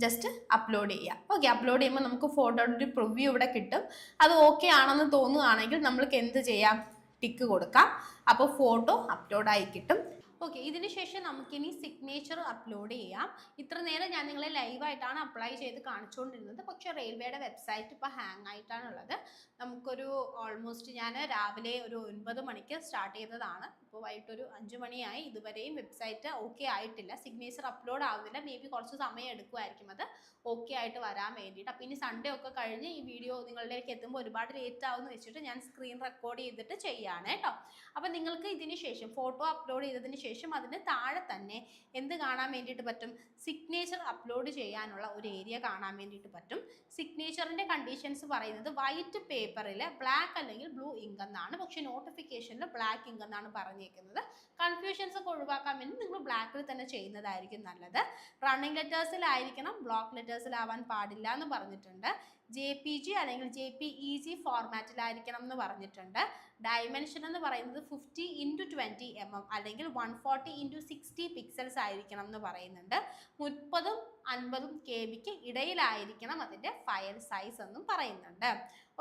A: ജസ്റ്റ് അപ്ലോഡ് ചെയ്യുക. ഓക്കെ, അപ്ലോഡ് ചെയ്യുമ്പോൾ നമുക്ക് ഫോട്ടോയുടെ ഒരു പ്രിവ്യൂ ഇവിടെ കിട്ടും. അത് ഓക്കെ ആണെന്ന് തോന്നുകയാണെങ്കിൽ നമ്മൾക്ക് എന്ത് ചെയ്യാം, ടിക്ക് കൊടുക്കാം. അപ്പോൾ ഫോട്ടോ അപ്ലോഡായി കിട്ടും. ഓക്കെ, ഇതിന് ശേഷം നമുക്കിനി സിഗ്നേച്ചർ അപ്ലോഡ് ചെയ്യാം. ഇത്ര നേരം ഞാൻ നിങ്ങളെ ലൈവായിട്ടാണ് അപ്ലൈ ചെയ്ത് കാണിച്ചുകൊണ്ടിരുന്നത്. പക്ഷേ റെയിൽവേയുടെ വെബ്സൈറ്റ് ഇപ്പോൾ ഹാങ് ആയിട്ടാണുള്ളത്. നമുക്കൊരു ഓൾമോസ്റ്റ് ഞാൻ രാവിലെ ഒരു 9 മണിക്ക് സ്റ്റാർട്ട് ചെയ്തതാണ്. ഇപ്പോൾ വൈകിട്ടൊരു 5 മണിയായി. ഇതുവരെയും വെബ്സൈറ്റ് ഓക്കെ ആയിട്ടില്ല. സിഗ്നേച്ചർ അപ്ലോഡ് ആവുന്നില്ല. മേ ബി കുറച്ച് സമയം എടുക്കുമായിരിക്കും അത് ഓക്കെ ആയിട്ട് വരാൻ വേണ്ടിയിട്ട്. അപ്പോൾ ഇനി സൺഡേ ഒക്കെ കഴിഞ്ഞ് ഈ വീഡിയോ നിങ്ങളിലേക്ക് എത്തുമ്പോൾ ഒരുപാട് ലേറ്റ് ആവുമെന്ന് വെച്ചിട്ട് ഞാൻ സ്ക്രീൻ റെക്കോർഡ് ചെയ്തിട്ട് ചെയ്യാണ് കേട്ടോ. അപ്പോൾ നിങ്ങൾക്ക് ഇതിന് ശേഷം ഫോട്ടോ അപ്ലോഡ് ചെയ്തതിന് ശേഷം അതിന് താഴെ തന്നെ എന്ത് കാണാൻ വേണ്ടിയിട്ട് പറ്റും? സിഗ്നേച്ചർ അപ്ലോഡ് ചെയ്യാനുള്ള ഒരു ഏരിയ കാണാൻ വേണ്ടിയിട്ട് പറ്റും. സിഗ്നേച്ചറിൻ്റെ കണ്ടീഷൻസ് പറയുന്നത് വൈറ്റ് പേപ്പറിൽ ബ്ലാക്ക് അല്ലെങ്കിൽ ബ്ലൂ ഇങ്ക് എന്നാണ്. പക്ഷേ നോട്ടിഫിക്കേഷനിൽ ബ്ലാക്ക് ഇങ്ക് എന്നാണ് പറഞ്ഞേക്കുന്നത്. കൺഫ്യൂഷൻസ് ഒക്കെ ഒഴിവാക്കാൻ വേണ്ടി നിങ്ങൾ ബ്ലാക്കിൽ തന്നെ ചെയ്യുന്നതായിരിക്കും നല്ലത്. റണ്ണിങ് ലെറ്റേഴ്സിലായിരിക്കണം, ബ്ലോക്ക് ലെറ്റേഴ്സിലാവാൻ പാടില്ല എന്ന് പറഞ്ഞിട്ടുണ്ട്. JPG അല്ലെങ്കിൽ JPEG ഫോർമാറ്റിലായിരിക്കണം എന്ന് പറഞ്ഞിട്ടുണ്ട്. ഡയമെൻഷൻ എന്ന് പറയുന്നത് 50x20 mm അല്ലെങ്കിൽ 140x60 പിക്സൽസ് ആയിരിക്കണം എന്ന് പറയുന്നുണ്ട്. 30ഉം 50ഉം KB ഇടയിലായിരിക്കണം അതിൻ്റെ ഫയൽ സൈസ് എന്നും പറയുന്നുണ്ട്.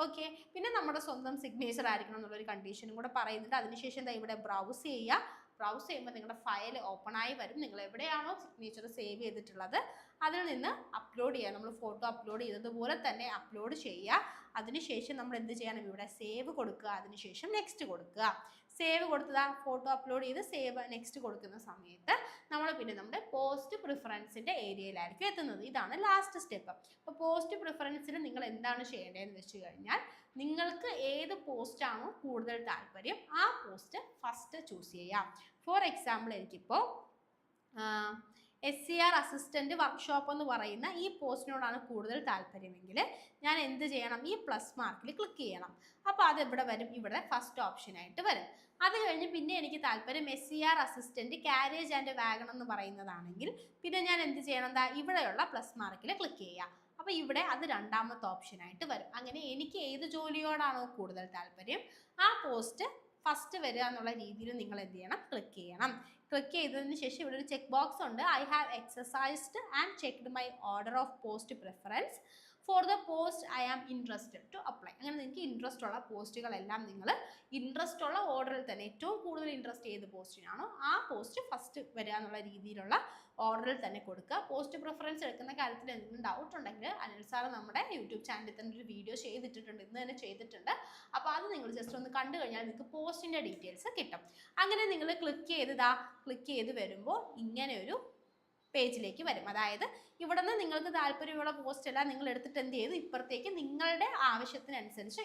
A: ഓക്കെ, പിന്നെ നമ്മുടെ സ്വന്തം സിഗ്നേച്ചർ ആയിരിക്കണം എന്നുള്ളൊരു കണ്ടീഷനും കൂടെ പറയുന്നുണ്ട്. അതിനുശേഷം ഇവിടെ ബ്രൗസ് ചെയ്യുക. ബ്രൗസ് ചെയ്യുമ്പോൾ നിങ്ങളുടെ ഫയൽ ഓപ്പൺ ആയി വരും. നിങ്ങൾ എവിടെയാണോ സിഗ്നേച്ചർ സേവ് ചെയ്തിട്ടുള്ളത് അതിൽ നിന്ന് അപ്ലോഡ് ചെയ്യുക. നമ്മൾ ഫോട്ടോ അപ്ലോഡ് ചെയ്തതുപോലെ തന്നെ അപ്ലോഡ് ചെയ്യുക. അതിനുശേഷം നമ്മൾ എന്ത് ചെയ്യണം? ഇവിടെ സേവ് കൊടുക്കുക. അതിനുശേഷം നെക്സ്റ്റ് കൊടുക്കുക. സേവ് കൊടുത്തതാ ഫോട്ടോ അപ്ലോഡ് ചെയ്ത് സേവ് നെക്സ്റ്റ് കൊടുക്കുന്ന സമയത്ത് നമ്മൾ പിന്നെ നമ്മുടെ പോസ്റ്റ് പ്രിഫറൻസിൻ്റെ ഏരിയയിലായിരിക്കും എത്തുന്നത്. ഇതാണ് ലാസ്റ്റ് സ്റ്റെപ്പ്. അപ്പോൾ പോസ്റ്റ് പ്രിഫറൻസിൽ നിങ്ങൾ എന്താണ് ചെയ്യേണ്ടതെന്ന് വെച്ച് കഴിഞ്ഞാൽ നിങ്ങൾക്ക് ഏത് പോസ്റ്റാണോ കൂടുതൽ താല്പര്യം ആ പോസ്റ്റ് ഫസ്റ്റ് ചൂസ് ചെയ്യാം. ഫോർ എക്സാമ്പിൾ എനിക്കിപ്പോൾ SCR അസിസ്റ്റൻറ്റ് വർക്ക്ഷോപ്പ് എന്ന് പറയുന്ന ഈ പോസ്റ്റിനോടാണ് കൂടുതൽ താല്പര്യമെങ്കിൽ ഞാൻ എന്ത് ചെയ്യണം? ഈ പ്ലസ് മാർക്കിൽ ക്ലിക്ക് ചെയ്യണം. അപ്പോൾ അത് ഇവിടെ വരും, ഇവിടെ ഫസ്റ്റ് ഓപ്ഷനായിട്ട് വരും. അത് കഴിഞ്ഞ് പിന്നെ എനിക്ക് താല്പര്യം SCR assistant carriage and wagon എന്ന് പറയുന്നതാണെങ്കിൽ പിന്നെ ഞാൻ എന്ത് ചെയ്യണം? എന്താ ഇവിടെയുള്ള പ്ലസ് മാർക്കിൽ ക്ലിക്ക് ചെയ്യുക. അപ്പോൾ ഇവിടെ അത് രണ്ടാമത്തെ ഓപ്ഷനായിട്ട് വരും. അങ്ങനെ എനിക്ക് ഏത് ജോലിയോടാണോ കൂടുതൽ താല്പര്യം ആ പോസ്റ്റ് ഫസ്റ്റ് വരിക എന്നുള്ള രീതിയിൽ നിങ്ങൾ എന്ത് ചെയ്യണം? ക്ലിക്ക് ചെയ്യണം. ക്ലിക്ക് ചെയ്തതിന് ശേഷം ഇവിടെ ഒരു ചെക്ക് ബോക്സ് ഉണ്ട്. I have exercised and checked my order of post preference for the post I am interested to apply. അങ്ങനെ നിങ്ങൾക്ക് ഇൻട്രസ്റ്റ് ഉള്ള പോസ്റ്റുകളെല്ലാം നിങ്ങൾ ഇൻട്രസ്റ്റ് ഉള്ള ഓർഡറിൽ തന്നെ ഏറ്റവും കൂടുതൽ ഇൻട്രസ്റ്റ് ചെയ്ത പോസ്റ്റിനാണോ ആ പോസ്റ്റ് ഫസ്റ്റ് വരിക എന്നുള്ള രീതിയിലുള്ള ഓർഡറിൽ തന്നെ കൊടുക്കുക. പോസ്റ്റ് പ്രിഫറൻസ് എടുക്കുന്ന കാര്യത്തിൽ എന്തെങ്കിലും ഡൗട്ട് ഉണ്ടെങ്കിൽ അനിൽ സാർ നമ്മുടെ യൂട്യൂബ് ചാനലിൽ തന്നെ ഒരു വീഡിയോ ചെയ്തിട്ടുണ്ട്, ഇന്ന് തന്നെ ചെയ്തിട്ടുണ്ട്. അപ്പോൾ അത് നിങ്ങൾ ജസ്റ്റ് ഒന്ന് കണ്ടു കഴിഞ്ഞാൽ നിങ്ങൾക്ക് പോസ്റ്റിൻ്റെ ഡീറ്റെയിൽസ് കിട്ടും. അങ്ങനെ നിങ്ങൾ ക്ലിക്ക് ചെയ്ത് വരുമ്പോൾ ഇങ്ങനെ ഒരു പേജിലേക്ക് വരും. അതായത് ഇവിടെ നിന്ന് നിങ്ങൾക്ക് താല്പര്യമുള്ള പോസ്റ്റ് എല്ലാം നിങ്ങൾ എടുത്തിട്ട് എന്ത് ചെയ്തു? ഇപ്പുറത്തേക്ക് നിങ്ങളുടെ ആവശ്യത്തിനനുസരിച്ച്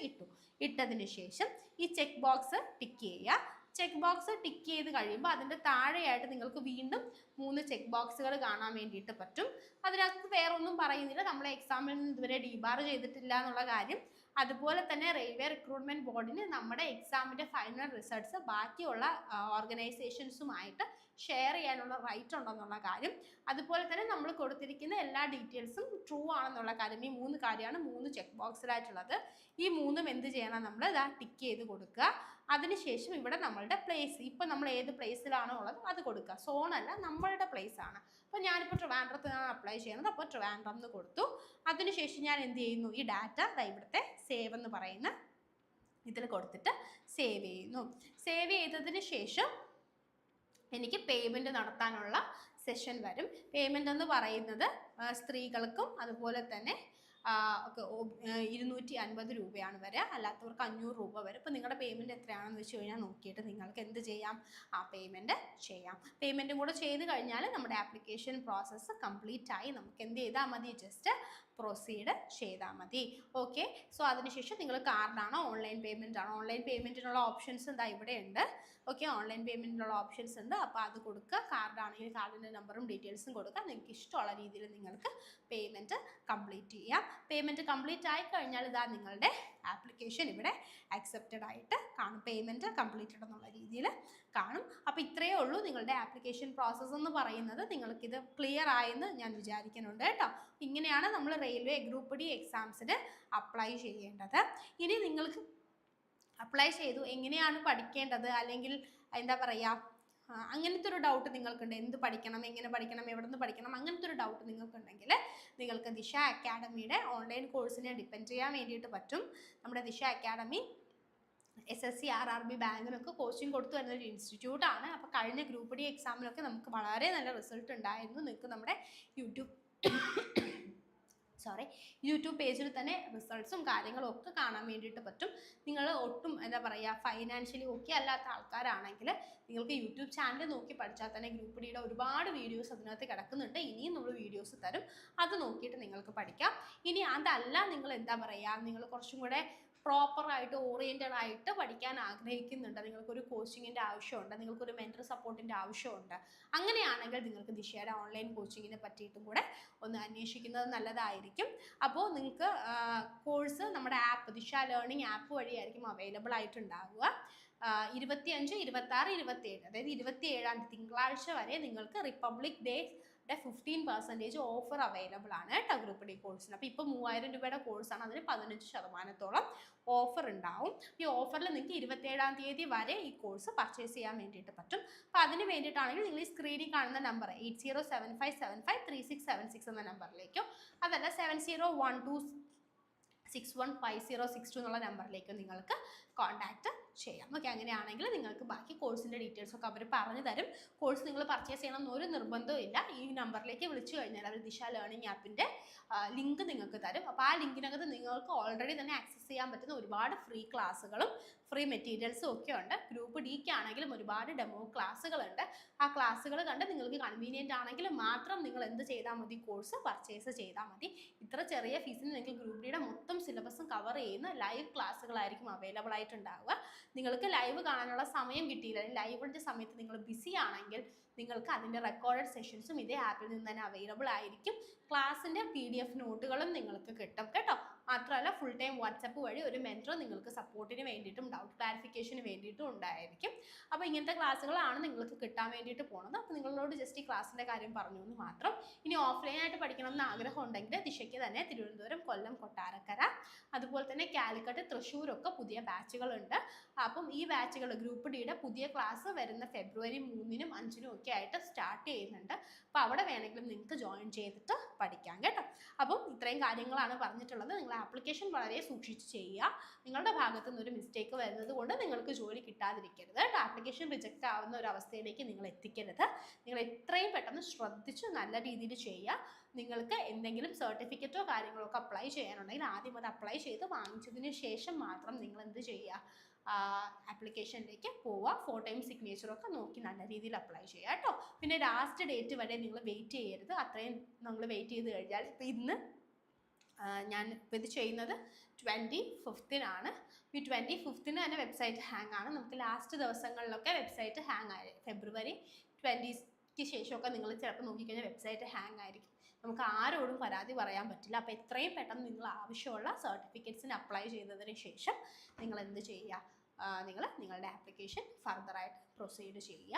A: ഇട്ടതിന് ശേഷം ഈ ചെക്ക് ബോക്സ് ടിക്ക് ചെയ്യുക. ചെക്ക് ബോക്സ് ടിക്ക് ചെയ്ത് കഴിയുമ്പോൾ അതിൻ്റെ താഴെയായിട്ട് നിങ്ങൾക്ക് വീണ്ടും 3 ചെക്ക് ബോക്സുകൾ കാണാൻ വേണ്ടിയിട്ട് പറ്റും. അതിനകത്ത് വേറെ ഒന്നും പറയുന്നില്ല. നമ്മളെ എക്സാമിൽ നിന്ന് ഇതുവരെ ഡീബാർ ചെയ്തിട്ടില്ല എന്നുള്ള കാര്യം. അതുപോലെ തന്നെ റെയിൽവേ റിക്രൂട്ട്മെൻറ്റ് ബോർഡിന് നമ്മുടെ എക്സാമിൻ്റെ ഫൈനൽ റിസൾട്ട്സ് ബാക്കിയുള്ള ഓർഗനൈസേഷൻസുമായിട്ട് ഷെയർ ചെയ്യാനുള്ള റൈറ്റ് ഉണ്ടെന്നുള്ള കാര്യം. അതുപോലെ തന്നെ നമ്മൾ കൊടുത്തിരിക്കുന്ന എല്ലാ ഡീറ്റെയിൽസും ട്രൂ ആണെന്നുള്ള കാര്യം. ഈ 3 കാര്യമാണ് 3 ചെക്ക് ബോക്സിലായിട്ടുള്ളത്. ഈ 3ഉം എന്ത് ചെയ്യണം? നമ്മൾ ഇതാ ടിക്ക് ചെയ്ത് കൊടുക്കുക. അതിനുശേഷം ഇവിടെ നമ്മളുടെ പ്ലേസ്, ഇപ്പം നമ്മൾ ഏത് പ്ലേസിലാണോ ഉള്ളത് അത് കൊടുക്കുക. സോണല്ല, നമ്മളുടെ പ്ലേസ് ആണ്. അപ്പോൾ ഞാനിപ്പോൾ ട്രിവാൻഡ്രത്തിനാണ് അപ്ലൈ ചെയ്യുന്നത്. അപ്പോൾ ട്രിവാൻഡ്രം എന്ന് കൊടുത്തു. അതിനുശേഷം ഞാൻ എന്ത് ചെയ്യുന്നു? ഈ ഡാറ്റ ഇവിടുത്തെ സേവ് എന്ന് പറയുന്ന ഇതിൽ കൊടുത്തിട്ട് സേവ് ചെയ്യുന്നു. സേവ് ചെയ്തതിന് ശേഷം എനിക്ക് പേയ്മെൻറ്റ് നടത്താനുള്ള സെഷൻ വരും. പേയ്മെൻ്റ് എന്ന് പറയുന്നത് സ്ത്രീകൾക്കും അതുപോലെ തന്നെ 250 രൂപയാണ് വരിക. അല്ലാത്തവർക്ക് 500 രൂപ വരും. ഇപ്പോൾ നിങ്ങളുടെ പേയ്മെൻറ്റ് എത്രയാണെന്ന് വെച്ച് കഴിഞ്ഞാൽ നോക്കിയിട്ട് നിങ്ങൾക്ക് എന്ത് ചെയ്യാം? ആ പേയ്മെൻറ്റ് ചെയ്യാം. പേയ്മെൻറ്റും കൂടെ ചെയ്ത് കഴിഞ്ഞാൽ നമ്മുടെ ആപ്ലിക്കേഷൻ പ്രോസസ്സ് കംപ്ലീറ്റ് ആയി. നമുക്ക് എന്ത് ചെയ്താൽ മതി? ജസ്റ്റ് പ്രൊസീഡ് ചെയ്താൽ മതി. ഓക്കെ, സോ അതിനുശേഷം നിങ്ങൾ കാർഡാണോ ഓൺലൈൻ പേയ്മെൻ്റ് ആണോ? ഓൺലൈൻ പേയ്മെൻറ്റിനുള്ള ഓപ്ഷൻസ് എന്താ ഇവിടെ ഉണ്ട്. ഓക്കെ, ഓൺലൈൻ പേയ്മെൻറ്റിനുള്ള ഓപ്ഷൻസ് ഉണ്ട്. അപ്പോൾ അത് കൊടുക്കുക. കാർഡാണെങ്കിൽ കാർഡിൻ്റെ നമ്പറും ഡീറ്റെയിൽസും കൊടുക്കുക. നിങ്ങൾക്ക് ഇഷ്ടമുള്ള രീതിയിൽ നിങ്ങൾക്ക് പേയ്മെൻറ്റ് കംപ്ലീറ്റ് ചെയ്യാം. പേയ്മെൻറ്റ് കംപ്ലീറ്റ് ആയി കഴിഞ്ഞാൽ ഇതാ നിങ്ങളുടെ ആപ്ലിക്കേഷൻ ഇവിടെ അക്സെപ്റ്റഡ് ആയിട്ട് കാണും. പേയ്മെൻറ്റ് കംപ്ലീറ്റഡ് എന്നുള്ള രീതിയിൽ കാണും. അപ്പോൾ ഇത്രയേ ഉള്ളൂ നിങ്ങളുടെ ആപ്ലിക്കേഷൻ പ്രോസസ്സ് എന്ന് പറയുന്നത്. നിങ്ങൾക്കിത് ക്ലിയർ ആയെന്ന് ഞാൻ വിചാരിക്കുന്നുണ്ട് കേട്ടോ. ഇങ്ങനെയാണ് നമ്മൾ റെയിൽവേ ഗ്രൂപ്പ് ഡി എക്സാംസിന് അപ്ലൈ ചെയ്യേണ്ടത്. ഇനി നിങ്ങൾക്ക് അപ്ലൈ ചെയ്തു എങ്ങനെയാണ് പഠിക്കേണ്ടത്, അല്ലെങ്കിൽ എന്താ പറയുക, അങ്ങനത്തെ ഒരു ഡൗട്ട് നിങ്ങൾക്കുണ്ട്. എന്ത് പഠിക്കണം, എങ്ങനെ പഠിക്കണം, എവിടെ നിന്ന് പഠിക്കണം, അങ്ങനത്തെ ഒരു ഡൗട്ട് നിങ്ങൾക്കുണ്ടെങ്കിൽ നിങ്ങൾക്ക് ദിശ അക്കാഡമിയുടെ ഓൺലൈൻ കോഴ്സിനെ ഡിപ്പെൻഡ് ചെയ്യാൻ വേണ്ടിയിട്ട് പറ്റും. നമ്മുടെ ദിശ അക്കാഡമി SSC RRB ബാങ്കിനൊക്കെ കോച്ചിങ് കൊടുത്തു വരുന്ന ഒരു ഇൻസ്റ്റിറ്റ്യൂട്ടാണ്. അപ്പോൾ കഴിഞ്ഞ ഗ്രൂപ്പ് ഡി എക്സാമിലൊക്കെ നമുക്ക് വളരെ നല്ല റിസൾട്ട് ഉണ്ടായിരുന്നു. നിങ്ങൾക്ക് നമ്മുടെ യൂട്യൂബ് പേജിൽ തന്നെ റിസൾട്ട്സും കാര്യങ്ങളും ഒക്കെ കാണാൻ വേണ്ടിയിട്ട് പറ്റും. നിങ്ങൾ ഒട്ടും എന്താ പറയുക ഫൈനാൻഷ്യലി ഓക്കെ അല്ലാത്ത ആൾക്കാരാണെങ്കിൽ നിങ്ങൾക്ക് യൂട്യൂബ് ചാനൽ നോക്കി പഠിച്ചാൽ തന്നെ ഗ്രൂപ്പ് ഡിയുടെ ഒരുപാട് വീഡിയോസ് അതിനകത്ത് കിടക്കുന്നുണ്ട്. ഇനിയും നമ്മൾ വീഡിയോസ് തരും, അത് നോക്കിയിട്ട് നിങ്ങൾക്ക് പഠിക്കാം. ഇനി അതല്ല നിങ്ങൾ എന്താ പറയുക നിങ്ങൾ കുറച്ചും കൂടെ പ്രോപ്പറായിട്ട് ഓറിയൻറ്റഡ് ആയിട്ട് പഠിക്കാൻ ആഗ്രഹിക്കുന്നുണ്ട്, നിങ്ങൾക്കൊരു കോച്ചിങ്ങിൻ്റെ ആവശ്യമുണ്ട്, നിങ്ങൾക്കൊരു മെൻറ്റർ സപ്പോർട്ടിൻ്റെ ആവശ്യമുണ്ട്, അങ്ങനെയാണെങ്കിൽ നിങ്ങൾക്ക് ദിശയുടെ ഓൺലൈൻ കോച്ചിങ്ങിനെ പറ്റിയിട്ടും കൂടെ ഒന്ന് അന്വേഷിക്കുന്നത് നല്ലതായിരിക്കും. അപ്പോൾ നിങ്ങൾക്ക് കോഴ്സ് നമ്മുടെ ആപ്പ് ദിശ ലേണിംഗ് ആപ്പ് വഴിയായിരിക്കും അവൈലബിൾ ആയിട്ടുണ്ടാവുക. 25, 26, 27 അതായത് 27 തിങ്കളാഴ്ച വരെ നിങ്ങൾക്ക് റിപ്പബ്ലിക് ഡേ 15% ഓഫർ അവൈലബിൾ ആണ് കേട്ടോ ഗ്രൂപ്പ് ഡി കോഴ്സിന്. അപ്പോൾ ഇപ്പോൾ 3000 രൂപയുടെ കോഴ്സാണ്, അതിന് 15% ഓഫർ ഉണ്ടാവും. ഈ ഓഫറിൽ നിങ്ങൾക്ക് 27-ാം തീയതി വരെ ഈ കോഴ്സ് പർച്ചേസ് ചെയ്യാൻ വേണ്ടിയിട്ട് പറ്റും. അപ്പോൾ അതിന് വേണ്ടിയിട്ടാണെങ്കിൽ നിങ്ങൾ ഈ സ്ക്രീനിൽ കാണുന്ന നമ്പർ 8075753676 എന്ന നമ്പറിലേക്കോ അതല്ല 7012615062 എന്നുള്ള നമ്പറിലേക്ക് നിങ്ങൾക്ക് കോൺടാക്റ്റ് ചെയ്യാം. ഓക്കെ, അങ്ങനെയാണെങ്കിൽ നിങ്ങൾക്ക് ബാക്കി കോഴ്സിൻ്റെ ഡീറ്റെയിൽസൊക്കെ അവർ പറഞ്ഞു തരും. കോഴ്സ് നിങ്ങൾ പർച്ചേസ് ചെയ്യണം എന്നൊരു നിർബന്ധവും ഇല്ല. ഈ നമ്പറിലേക്ക് വിളിച്ചു കഴിഞ്ഞാൽ അവർ ദിശ ലേണിംഗ് ആപ്പിൻ്റെ ലിങ്ക് നിങ്ങൾക്ക് തരും. അപ്പോൾ ആ ലിങ്കിനകത്ത് നിങ്ങൾക്ക് ഓൾറെഡി തന്നെ ആക്സസ് ചെയ്യാൻ പറ്റുന്ന ഒരുപാട് ഫ്രീ ക്ലാസ്സുകളും ഫ്രീ മെറ്റീരിയൽസും ഒക്കെ ഉണ്ട്. ഗ്രൂപ്പ് ഡിക്ക് ആണെങ്കിലും ഒരുപാട് ഡെമോ ക്ലാസ്സുകളുണ്ട്. ആ ക്ലാസ്സുകൾ കണ്ട് നിങ്ങൾക്ക് കൺവീനിയൻ്റ് ആണെങ്കിൽ മാത്രം നിങ്ങൾ എന്ത് ചെയ്താൽ മതി, കോഴ്സ് പർച്ചേസ് ചെയ്താൽ മതി. ഇത്ര ചെറിയ ഫീസിന് നിങ്ങൾക്ക് ഗ്രൂപ്പ് ഡിയുടെ മൊത്തം സിലബസും കവർ ചെയ്യുന്ന ലൈവ് ക്ലാസ്സുകളായിരിക്കും അവൈലബിൾ ആയിട്ടുണ്ടാവുക. നിങ്ങൾക്ക് ലൈവ് കാണാനുള്ള സമയം കിട്ടിയില്ല, ലൈവിൻ്റെ സമയത്ത് നിങ്ങൾ ബിസി ആണെങ്കിൽ നിങ്ങൾക്ക് അതിൻ്റെ റെക്കോർഡഡ് സെഷൻസും ഇതേ ആപ്പിൽ നിന്ന് തന്നെ അവൈലബിൾ ആയിരിക്കും. ക്ലാസ്സിൻ്റെ PDF നോട്ടുകളും നിങ്ങൾക്ക് കിട്ടും കേട്ടോ. മാത്രമല്ല ഫുൾ ടൈം വാട്സപ്പ് വഴി ഒരു മെൻറ്റർ നിങ്ങൾക്ക് സപ്പോർട്ടിന് വേണ്ടിയിട്ടും ഡൗട്ട് ക്ലാരിഫിക്കേഷന് വേണ്ടിയിട്ടും ഉണ്ടായിരിക്കും. അപ്പോൾ ഇങ്ങനത്തെ ക്ലാസ്സുകളാണ് നിങ്ങൾക്ക് കിട്ടാൻ വേണ്ടിയിട്ട് പോകുന്നത്. അപ്പോൾ നിങ്ങളോട് ജസ്റ്റ് ഈ ക്ലാസ്സിൻ്റെ കാര്യം പറഞ്ഞു എന്ന് മാത്രം. ഇനി ഓഫ്ലൈനായിട്ട് പഠിക്കണം എന്ന് ആഗ്രഹം ഉണ്ടെങ്കിൽ ദിശയ്ക്ക് തന്നെ തിരുവനന്തപുരം, കൊല്ലം, കൊട്ടാരക്കര, അതുപോലെ തന്നെ കാലിക്കറ്റ്, തൃശ്ശൂരൊക്കെ പുതിയ ബാച്ചുകളുണ്ട്. അപ്പം ഈ ബാച്ചുകൾ ഗ്രൂപ്പ് ഡിയുടെ പുതിയ ക്ലാസ് വരുന്ന ഫെബ്രുവരി 3-നും 5-നും ഒക്കെ ആയിട്ട് സ്റ്റാർട്ട് ചെയ്യുന്നുണ്ട്. അപ്പോൾ അവിടെ വേണമെങ്കിലും നിങ്ങൾക്ക് ജോയിൻ ചെയ്തിട്ട് പഠിക്കാം കേട്ടോ. അപ്പം ഇത്രയും കാര്യങ്ങളാണ് പറഞ്ഞിട്ടുള്ളത്. നിങ്ങൾ ആപ്ലിക്കേഷൻ വളരെ സൂക്ഷിച്ച് ചെയ്യുക. നിങ്ങളുടെ ഭാഗത്തു നിന്നൊരു മിസ്റ്റേക്ക് വരുന്നത് കൊണ്ട് നിങ്ങൾക്ക് ജോലി കിട്ടാതിരിക്കരുത് കേട്ടോ. ആപ്ലിക്കേഷൻ റിജക്റ്റ് ആവുന്ന ഒരു അവസ്ഥയിലേക്ക് നിങ്ങൾ എത്തിക്കരുത്. നിങ്ങൾ എത്രയും പെട്ടെന്ന് ശ്രദ്ധിച്ച് നല്ല രീതിയിൽ ചെയ്യുക. നിങ്ങൾക്ക് എന്തെങ്കിലും സർട്ടിഫിക്കറ്റോ കാര്യങ്ങളോ ഒക്കെ അപ്ലൈ ചെയ്യാനുണ്ടെങ്കിൽ ആദ്യം അത് അപ്ലൈ ചെയ്ത് വാങ്ങിച്ചതിന് ശേഷം മാത്രം നിങ്ങൾ എന്ത് ചെയ്യുക, ആപ്ലിക്കേഷനിലേക്ക് പോവുക. ഫോട്ടോയും സിഗ്നേച്ചറൊക്കെ നോക്കി നല്ല രീതിയിൽ അപ്ലൈ ചെയ്യുക കേട്ടോ. പിന്നെ ലാസ്റ്റ് ഡേറ്റ് വരെ നിങ്ങൾ വെയിറ്റ് ചെയ്യരുത്. അത്രയും നിങ്ങൾ വെയിറ്റ് ചെയ്ത് കഴിഞ്ഞാൽ ഇപ്പോൾ ഇന്ന് ഞാൻ ഇത് ചെയ്യുന്നത് 25-ാണ്. ഈ 25-ന് തന്നെ വെബ്സൈറ്റ് ഹാങ് ആണ്. നമുക്ക് ലാസ്റ്റ് ദിവസങ്ങളിലൊക്കെ വെബ്സൈറ്റ് ഹാങ് ആയി. ഫെബ്രുവരി 20-ക്ക് ശേഷമൊക്കെ നിങ്ങൾ ചിലപ്പോൾ നോക്കിക്കഴിഞ്ഞാൽ വെബ്സൈറ്റ് ഹാങ് ആയിരിക്കും. നമുക്ക് ആരോടും പരാതി പറയാൻ പറ്റില്ല. അപ്പോൾ എത്രയും പെട്ടെന്ന് നിങ്ങൾ ആവശ്യമുള്ള സർട്ടിഫിക്കറ്റ്സിന് അപ്ലൈ ചെയ്തതിന് ശേഷം നിങ്ങൾ എന്ത് ചെയ്യുക, നിങ്ങളുടെ ആപ്ലിക്കേഷൻ ഫർദറായിട്ട് പ്രൊസീഡ് ചെയ്യുക.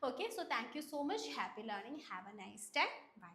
A: Okay, so thank you so much. Happy learning. Have a nice time. By.